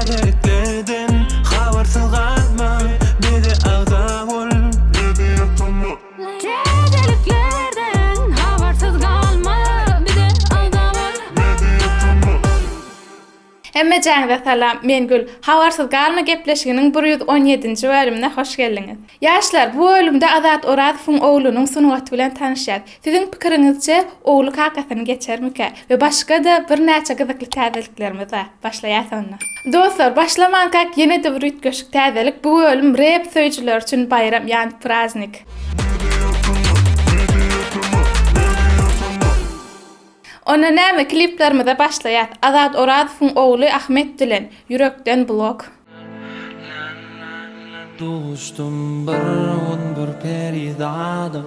täzeliklerden habarsız kalma, bir de ağda ol, bir de yapma. Täzeliklerden habarsız kalma, bir de ağda ol, bir de yapma. Hemme jaňda salam, men Gül. Habarsız galma gepleşiginiň 117-nji bölümine hoş geldiňiz. Ýaşlar, bu bölümde Azat Orazowyň oglunyň sunuwaty bilen tanışýar. Siziň pikiриňizçe oglu kakasyny geçermike we başga da bir näçe gyzykly täzeliklerimiz bar. Başlaýar onda. Dostlar, başlamanka ýene-de bir ütgeşik täzelik. Bu bölüm rap söýjüler üçin bayram, ýani praznik. Ona näme kliplerimize başlaýar. Azat Orazowyň ogly Ahmet Dilen, Yürekden blok. Dostum bir perizada,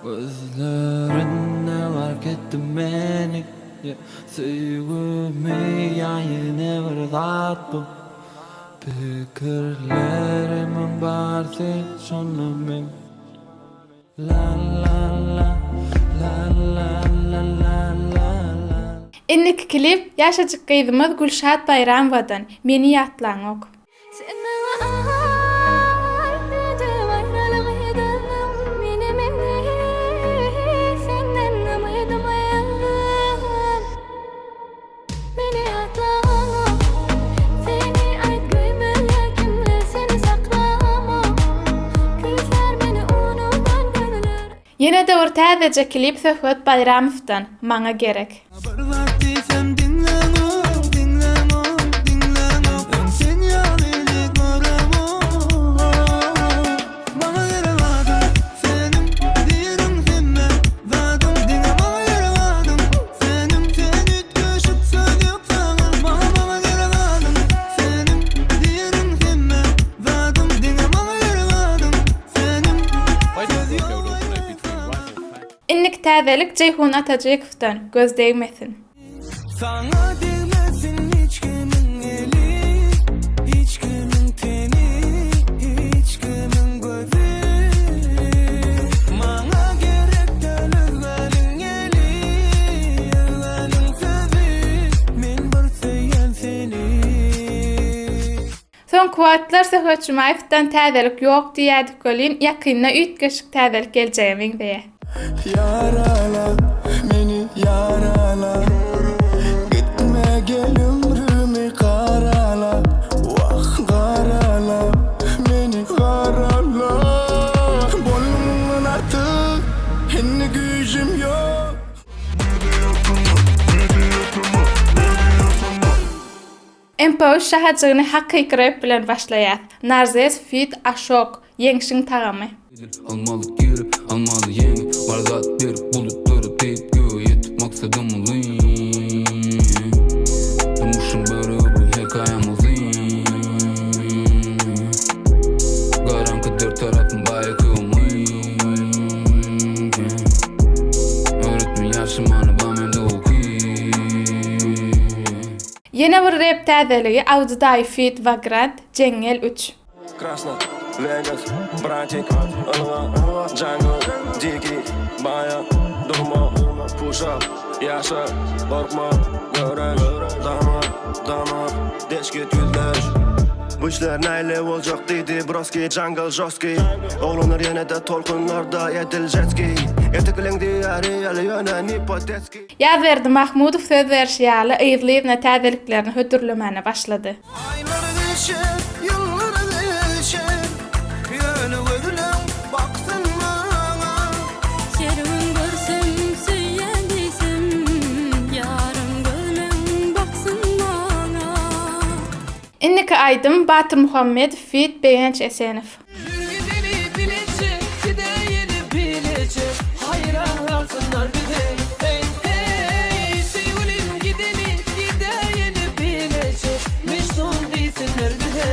gözlerinde var ketdi meni, söýgüme ýaýyne bir zat bu. Pikirlerimin bar sen şonu men. La la la la la la la la. Inniki klip ýaşajyk gyzymyz Gülşat Bayramowadan Meni ýatlaň ok. Yine de bir täzece klip Söhbet Bayramowdan Maňa gerek. İnnik täzelik Ceyhun Atajykovdan Göz değmesin. Sana değmesin hiç kimin eli, hiç kimin teni, hiç kimin gözü. Maňa gerek dölüzgeniň eli, ýöňeniň sözü, men bir söýen seni. Son kuwatlar Söhbet Jumayevdan täzelik ýok diýädik golin ýakynda ütgeşik täzelik geljegimiň diýe. Yarala, beni yarala, gitme gel ömrümü karala, vah karala, beni karala. Boynumdan artık henni gücüm yok. MP3 şahajagyny hakyky rap bilen başlaýar. Narzes feat Aşok, Ýeňşiň tagamy. Almalı geri, almalı yeni. Var zat bir bulutları teyip göğe yetip maksadım olayım. Dumuşum böyle bu hikayem olayım. Garankı dört tarafım bayakım olayım. Öğretmen yaşamanı bamende okuyayım. Yine bir rap täzeligi Audiday feat Vagrant, Jengel 3. Krasno, Vegas, Bratik, Alva, Jungle, Diki, Baya, Durma, Push up, Yaşa, Korkma, Gören, Damar, Deşket yüzleş. Bu işler neyle olacak dedi Broski, Jungle, Joski. Oğlanır yine de tolkunlarda edil jetski. Etiklendi yarı yalı yönen hipotetski. Ýazberdi Mahmudow söz berýärli ýyzlygyna täzeliklerini hödürlemene başlady. Aylar geçer, yıllar geçer, yönü gözlüm baktın bana. Yerim görsem söyleyen desem, yarım gönlüm baksın bana. Inniki aýdym Batır Muhammed feat Beýenç Esenew. Gideni bilecek, gideyeni bilecek, hayranlarsınlar bize. Hey hey, sevgilim gideni, gideyeni bilecek, mecnun değilsinler bize.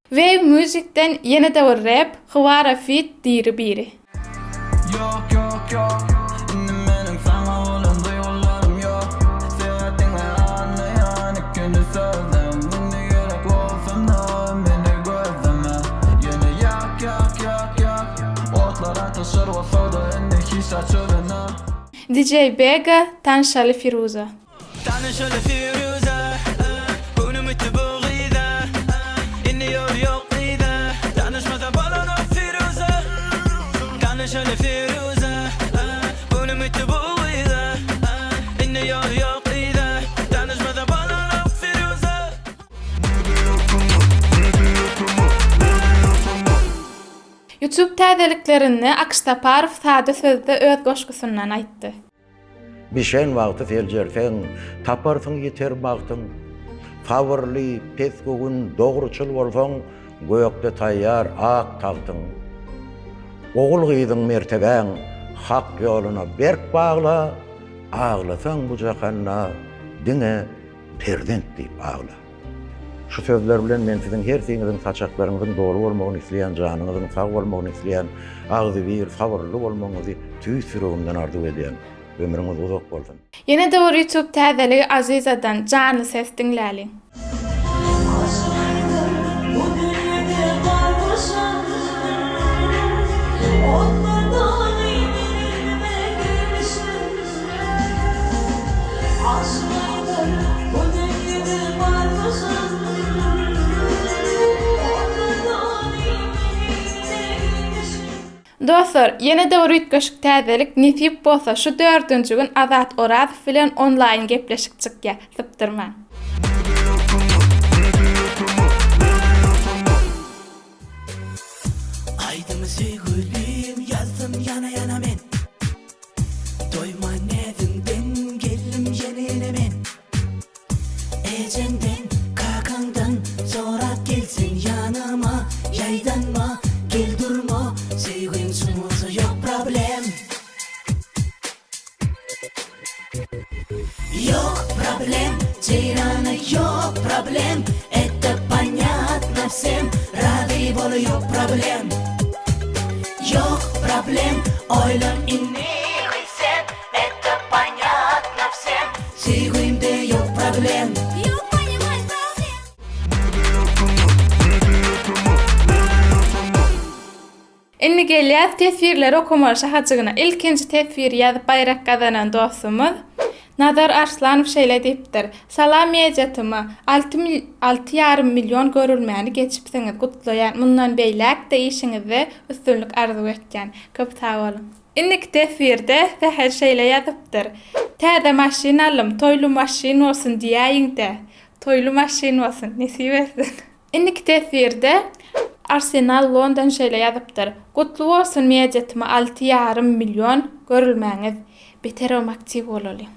Wave Music'den yine de bir rap, Hwara feat Diri Biri. Yok yok yok, benim sana olan duygularım yok. Sevdiğinle anlayan ilk günü sözüm. Beni gerek olsun da beni gözleme. Yine yak yak yak yak, otlara taşır olsa da endeki saçlarına. DJ Bega, Tanşaly Firuza. Tanışalı Firuze, ümidi bu gıyda İnniyor yok iyda Danışmadan balonu Firuze Danışanı Firuze Bunun ümidi bu gıyda İnniyor yok iyda Danışmadan balonu Firuze YouTube täzeliklerini Akstaparov sade sözde öz goşgusundan aýtdy. Bişen wagty feljersen, taparsın ýeter wagtyň. Favorly, pesgugün, dogruçul bolsaň, göýekde taýýar ak tagtyň. Ogul gyýdyň mertebäň, hak ýoluna berk bagla, aglasaň bu jahanna, diňe perdent diýip agla. Şu sözler bilen men sizin her siňiziň saçaklaryňyzyň dogry bolmagyny isleýän, janyňyzyň sag bolmagyny isleýän, agzy bir favorly bolmagyny tüý sürüğünden arzu edýän. Ömrüňiz uzak bolsun. Ýene de bir YouTube täzeligi Azizadan canly ses dinläli. Bu dünyada varmışam, onlardan eminime girmişim. Aşklardan bu dünyada varmışam, onlardan eminime girmişim. Dostlar, ýene de bir ütgeşik täzelik nisip bolsa şu 4-nji gün Azat Orazov bilen online gepleşik çykýa. Sypdyrma. Aydın söýgülim yazdım yana yana men Doyma nedinden geldim yenene men Ejenden kakangdan sonra gelsin yanıma Yaydanma gel durma sevgin sumuzu yok problem Yok problem Ceyranı yok problem Это понятно всем Рады болу yok problem Yok problem Oylan inni gıysen Это понятно всем Sevgimde yok problem Yok понимать проблем. Inni gelýär tesvirleri okumaly şahaçygyna ilkinji tesvir ýazyp bayrak gazanan dostumuz Nazar Arslanov şeýle diýipdir. Salam meýjatymy 6,5 milyon görülmäni geçipsiňiz. Gutlaýan mundan beýlek de işiňizi üstünlük arzu etken. Köp sag bolun. Inniki tesvirde her şeýle ýazypdyr. Täze maşina alym, toýlu maşin bolsun diýäýiň-de. Toýlu maşin bolsun, nesip etsin. Inniki tesvirde Arsenal London şeýle ýazypdyr. Gutlu bolsun meýjatymy 6,5 milyon görülmäňiz. Beter olmakçy bolaly.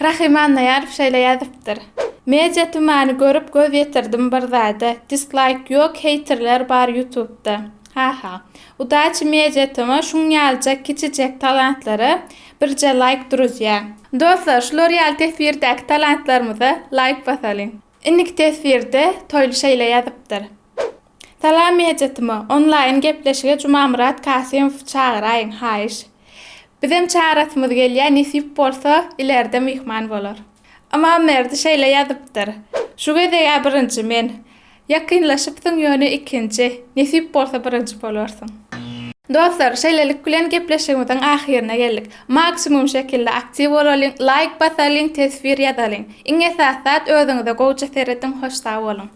Rahim Nayarov şeýle ýazypdyr. Meýjatymany görüp göz ýetirdim bir zada. Dislike ýok, haterler bar YouTube'da. Ha. Udaçy meýjatymy şuň ýalja kiçijek talentlary birje like duruzýa. Dostlar, şular ýaly tesvirdäki talentlarymyza like basalyň. Inniki tesvirde toýly şeýle ýazypdyr. Salam meýjatymy online gepleşige Jumamurat Kasymow çağıraýyn haýyş. Bizim çağıratımız gelýär, nisip bolsa ilerde mihman bolar. Ama merde şeýle ýazypdyr. Şu gezege birinji men. Ýakynlaşypsyň ýöne ikinji. Nisip bolsa birinji bolarsyň. Dostlar, şeýlelik bilen gepleşigimiziň ahyrına geldik. Maksimum şekilde aktiv bolalyň, like basalyň, tesvir ýazalyň. Iň esasat özüňize gowça seredin, hoş sag bolun.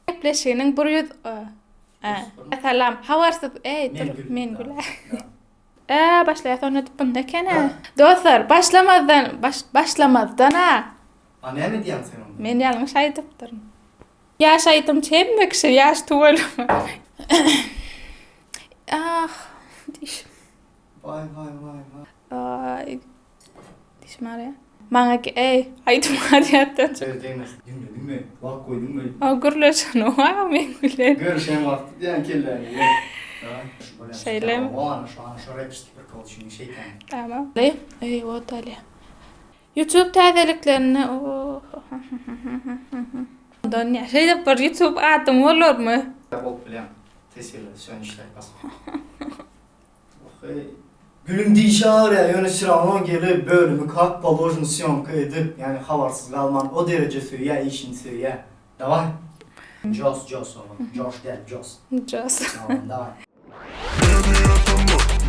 Gepleşiginiň 100 Salam, how are you? Men gül. Başlaýar onu diýip bunda kene. Dostlar, başlamazdan ha. Ne mi diýen sen onu? Men ýalňyş aýdypdyr. Ýaş aýdym çemmekşi, ýaş tuwal. Diş. Vay. Ay. Diş mara. Maňa aýdym hadýatdan. Sen deýmez. Dinme. Wagt koýdum ben. Gürleşen o men gülen. Görüşen wagt diýen kelläni. Şeýlem. Şu repstik bir kolçyny şeytan. Tamam. Otali. YouTube täzeliklerini Donya şeýle bir YouTube atym bolurmy? Bol bilen. Tesirle sön işler bas. Gülüm dişar ya yönü sıralan gelip bölümü kalk balojun syomka edip yani habarsız kalman o derece söyle işin söyle. Davay. Joss oğlum. Josh değil Joss. Just. Tamam davay.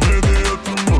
Medyatymı